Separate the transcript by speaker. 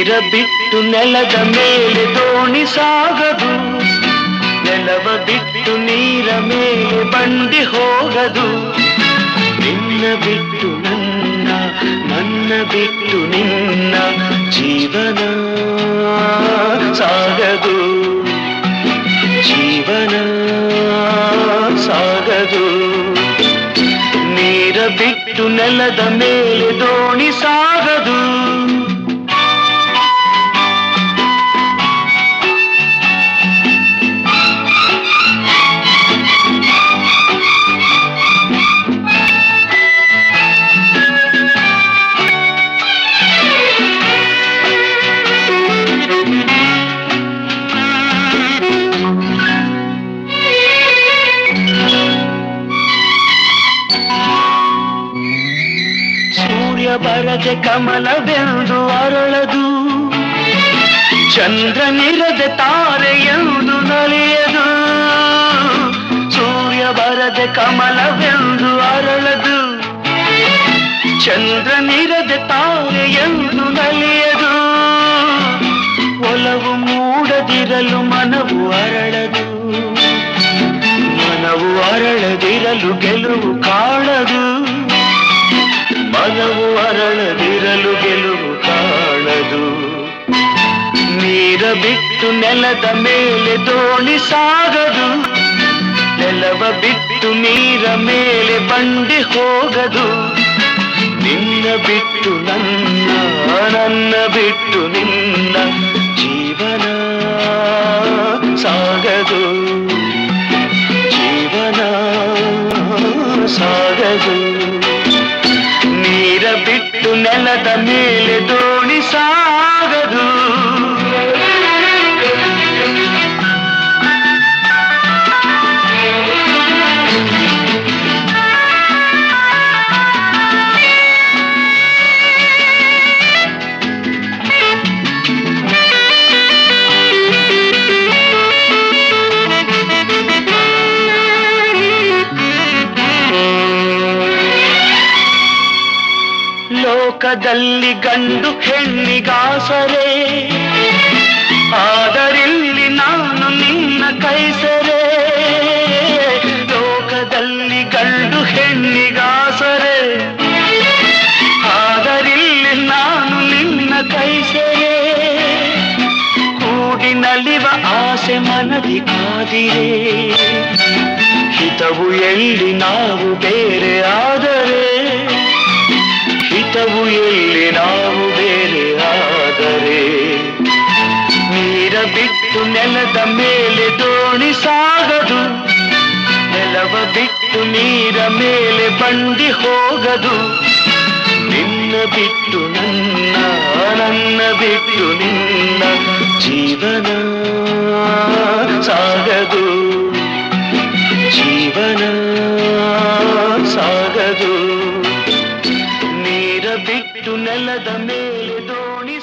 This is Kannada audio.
Speaker 1: ನೀರ ಬಿಟ್ಟು ನೆಲದ ಮೇಲೆ ದೋಣಿ ಸಾಗದು, ನೆಲವ ಬಿಟ್ಟು ನೀರ ಮೇಲೆ ಬಂಡಿ ಹೋಗದು. ನಿನ್ನ ಬಿಟ್ಟು ನನ್ನ, ನನ್ನ ಬಿಟ್ಟು ನಿನ್ನ ಜೀವನ ಸಾಗದು, ಜೀವನ ಸಾಗದು. ನೀರ ಬಿಟ್ಟು ನೆಲದ ಮೇಲೆ ದೋಣಿ ಸಾಗದು. ಬರದೆ ಕಮಲವೆಂದು ಅರಳದು, ಚಂದ್ರನಿರದೆ ತಾರೆಯೆಂದು ನಲಿಯದು. ಸೂರ್ಯ ಬರದೆ ಕಮಲವೆಂದು ಅರಳದು, ಚಂದ್ರನಿರದೆ ತಾರೆಯೆಂದು ನಲಿಯದು. ಒಲವು ಮೂಡದಿರಲು ಮನವು ಅರಳದು, ಮನವು ಅರಳದಿರಲು ಗೆಲುವು ಕಾಣದು. ಮನವು ಅರಳದಿರಲು ಗೆಲುವು ಕಾಣದು. ನೀರ ಬಿಟ್ಟು ನೆಲದ ಮೇಲೆ ದೋಣಿ ಸಾಗದು, ನೆಲವ ಬಿಟ್ಟು ನೀರ ಮೇಲೆ ಬಂಡಿ ಹೋಗದು. ನಿನ್ನ ಬಿಟ್ಟು ನನ್ನ, ನನ್ನ ಬಿಟ್ಟು ನಿನ್ನ ಜೀವನ ಸಾಗದು, ಜೀವನ ಸಾಗದು. ನೀರ ಬಿಟ್ಟು ನೆಲದ ಮೇಲೆ ದೋಣಿ ಸಾಗದು. ಲೋಕದಲ್ಲಿ ಗಂಡು ಹೆಣ್ಣಿಗಾಸರೆ, ಆದರಿಲ್ಲಿ ನಾನು ನಿನ್ನ ಕೈಸರೆ. ಲೋಕದಲ್ಲಿ ಗಂಡು ಹೆಣ್ಣಿಗಾಸರೆ, ಆದರಿಲ್ಲಿ ನಾನು ನಿನ್ನ ಕೈಸರೆ. ಕೂಡಿ ನಲಿವ ಆಸೆ ಮನದಿ ಕಾದಿರೆ, ಹಿತವು ಎಲ್ಲಿ ನಾವು ಬೇರೆ ಆದರೆ, ಹಿತವು ಎಲ್ಲಿ ನಾವು ಬೇರೆ ಆದರೆ. ನೀರ ಬಿಟ್ಟು ನೆಲದ ಮೇಲೆ ದೋಣಿ ಸಾಗದು, ನೆಲವ ಬಿಟ್ಟು ನೀರ ಮೇಲೆ ಬಂಡಿ ಹೋಗದು. ನಿನ್ನ ಬಿಟ್ಟು ನನ್ನ, ನನ್ನ ಬಿಟ್ಟು ನಿನ್ನ ಜೀವನ ಸಾಗದು, ಜೀವನ ಸಾಗದು. ನೀರ ಬಿಟ್ಟು ನೆಲದ ಮೇಲೆ ದೋಣಿ